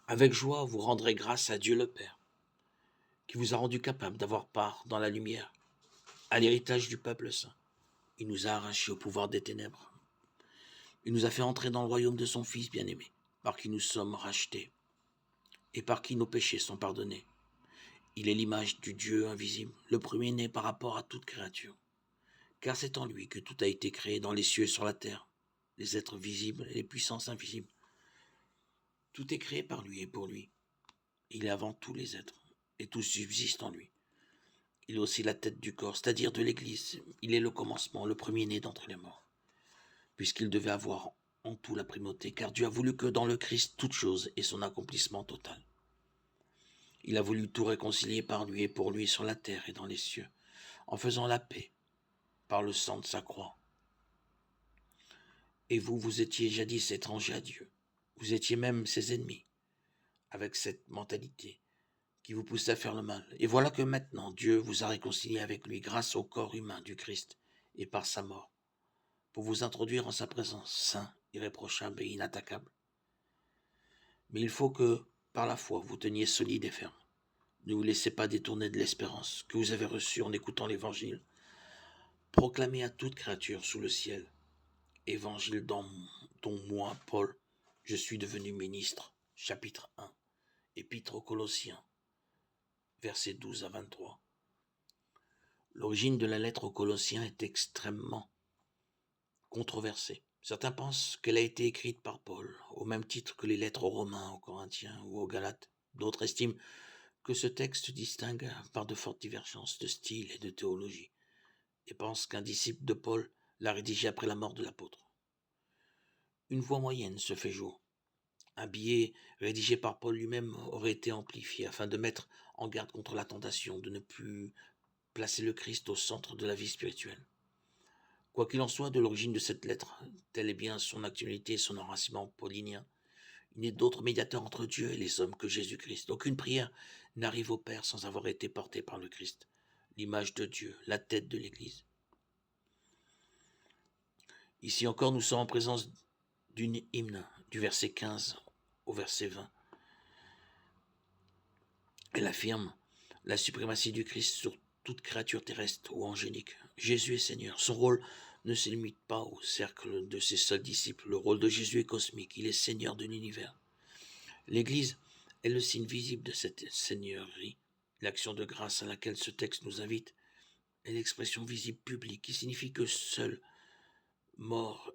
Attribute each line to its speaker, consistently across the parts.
Speaker 1: Avec joie, vous rendrez grâce à Dieu le Père, qui vous a rendu capable d'avoir part dans la lumière, à l'héritage du peuple saint. Il nous a arrachés au pouvoir des ténèbres. Il nous a fait entrer dans le royaume de son Fils bien-aimé, par qui nous sommes rachetés et par qui nos péchés sont pardonnés. Il est l'image du Dieu invisible, le premier-né par rapport à toute créature. Car c'est en lui que tout a été créé dans les cieux et sur la terre, les êtres visibles et les puissances invisibles. Tout est créé par lui et pour lui. Il est avant tous les êtres, et tout subsiste en lui. Il est aussi la tête du corps, c'est-à-dire de l'Église. Il est le commencement, le premier-né d'entre les morts, puisqu'il devait avoir en tout la primauté, car Dieu a voulu que dans le Christ toute chose ait son accomplissement total. Il a voulu tout réconcilier par lui et pour lui sur la terre et dans les cieux, en faisant la paix par le sang de sa croix. Et vous, vous étiez jadis étrangers à Dieu. Vous étiez même ses ennemis, avec cette mentalité qui vous pousse à faire le mal. Et voilà que maintenant, Dieu vous a réconcilié avec lui grâce au corps humain du Christ et par sa mort, pour vous introduire en sa présence, saint, irréprochable et inattaquable. Mais il faut que, par la foi, vous teniez solide et ferme. Ne vous laissez pas détourner de l'espérance que vous avez reçue en écoutant l'Évangile. Proclamez à toute créature sous le ciel, Évangile dont moi, Paul, je suis devenu ministre. Chapitre 1, Épître aux Colossiens, versets 12 à 23. L'origine de la lettre aux Colossiens est extrêmement controversée. Certains pensent qu'elle a été écrite par Paul, au même titre que les lettres aux Romains, aux Corinthiens ou aux Galates. D'autres estiment que ce texte distingue par de fortes divergences de style et de théologie, et pensent qu'un disciple de Paul l'a rédigé après la mort de l'apôtre. Une voix moyenne se fait jour. Un billet rédigé par Paul lui-même aurait été amplifié afin de mettre en garde contre la tentation de ne plus placer le Christ au centre de la vie spirituelle. Quoi qu'il en soit de l'origine de cette lettre, telle est bien son actualité et son enracinement paulinien, il n'est d'autre médiateur entre Dieu et les hommes que Jésus-Christ. Aucune prière n'arrive au Père sans avoir été portée par le Christ, l'image de Dieu, la tête de l'Église. Ici encore, nous sommes en présence d'une hymne, du verset 15 au verset 20. Elle affirme la suprématie du Christ sur toute créature terrestre ou angélique. Jésus est Seigneur. Son rôle ne se limite pas au cercle de ses seuls disciples. Le rôle de Jésus est cosmique. Il est Seigneur de l'univers. L'Église est le signe visible de cette seigneurie. L'action de grâce à laquelle ce texte nous invite est l'expression visible publique qui signifie que seule mort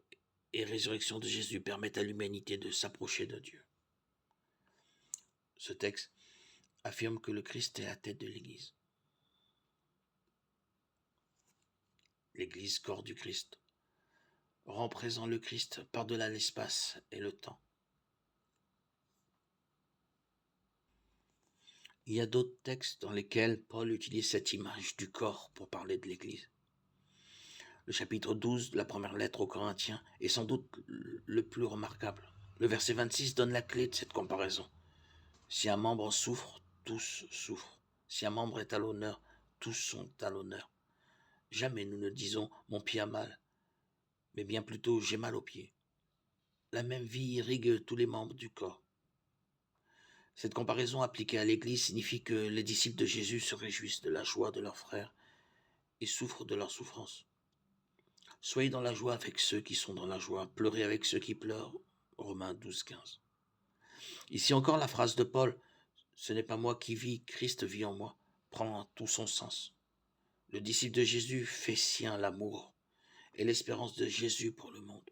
Speaker 1: et résurrection de Jésus permettent à l'humanité de s'approcher de Dieu. Ce texte affirme que le Christ est la tête de l'Église. L'Église, corps du Christ, rend présent le Christ par-delà l'espace et le temps. Il y a d'autres textes dans lesquels Paul utilise cette image du corps pour parler de l'Église. Le chapitre 12 de la première lettre aux Corinthiens est sans doute le plus remarquable. Le verset 26 donne la clé de cette comparaison. Si un membre souffre, tous souffrent. Si un membre est à l'honneur, tous sont à l'honneur. Jamais nous ne disons « mon pied a mal », mais bien plutôt « j'ai mal au pied ». La même vie irrigue tous les membres du corps. Cette comparaison appliquée à l'Église signifie que les disciples de Jésus se réjouissent de la joie de leurs frères et souffrent de leur souffrance. Soyez dans la joie avec ceux qui sont dans la joie, pleurez avec ceux qui pleurent. Romains 12, 15. Ici encore la phrase de Paul, ce n'est pas moi qui vis, Christ vit en moi, prend tout son sens. Le disciple de Jésus fait sien l'amour et l'espérance de Jésus pour le monde.